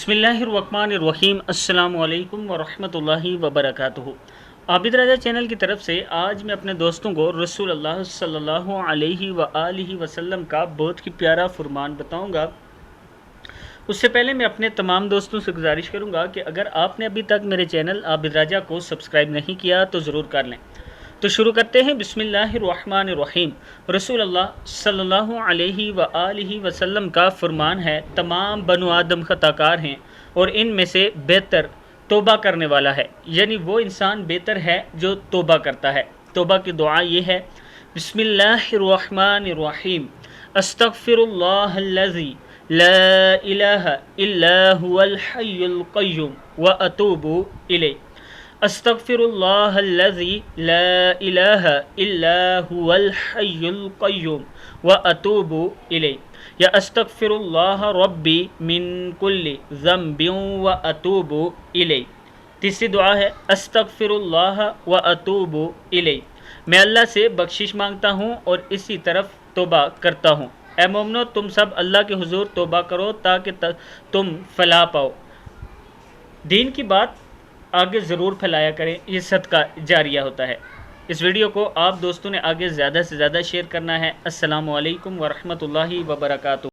बिस्मिल्लाहिर्रहमानिर्रहीम। अस्सलाम वालेकुम वरहमतुल्लाहि वबरकातुहू। आबिद राजा चैनल की तरफ से आज मैं अपने दोस्तों को रसूल अल्लाह सल्लल्लाहु अलैहि वआलिहि वसल्लम का बहुत ही प्यारा फरमान बताऊंगा। उससे पहले मैं अपने तमाम दोस्तों से गुजारिश करूंगा कि अगर आपने अभी तक मेरे चैनल आबिद राजा को सब्सक्राइब नहीं किया तो ज़रूर कर लें। तो शुरू करते हैं। बिस्मिल्लाहिर्रहमानिर्रहीम। रसूल अल्लाह सल्लल्लाहु अलैहि वआलिहि वसल्लम का फरमान है, तमाम बनु आदम खताकार हैं और इनमें से बेहतर तौबा करने वाला है, यानी वो इंसान बेहतर है जो तौबा करता है। तौबा की दुआ ये है, बिस्मिल्लाहिर्रहमानिर्रहीम, अस्तगफिरुल्लाहल्लज़ी ला इलाहा इल्ला हुवल हय्युल क़य्यूम व अतूबु इलैह। अस्तगफिरुल्लाहल्लज़ी ला इलाहा इल्ला हुवल हय्युल क़य्यूम व अतूबु इलैह। या अस्तगफिरुल्लाह रब्बी मिन कुल्ली ज़ंबिन व अतूबु इलैह। तीसरी दुआ है, अस्तगफिरुल्लाह व अतूबु इलैह, मैं अल्लाह से बख्शिश मांगता हूँ और इसी तरफ तौबा करता हूँ। ए मोमिनो, तुम सब अल्लाह के हुजूर तौबा करो ताकि तुम फलाह पाओ। दीन की बात आगे ज़रूर फैलाया करें, ये सदका जारिया होता है। इस वीडियो को आप दोस्तों ने आगे ज़्यादा से ज़्यादा शेयर करना है। अस्सलामु अलैकुम वरहमतुल्लाहि वबरकातुहू।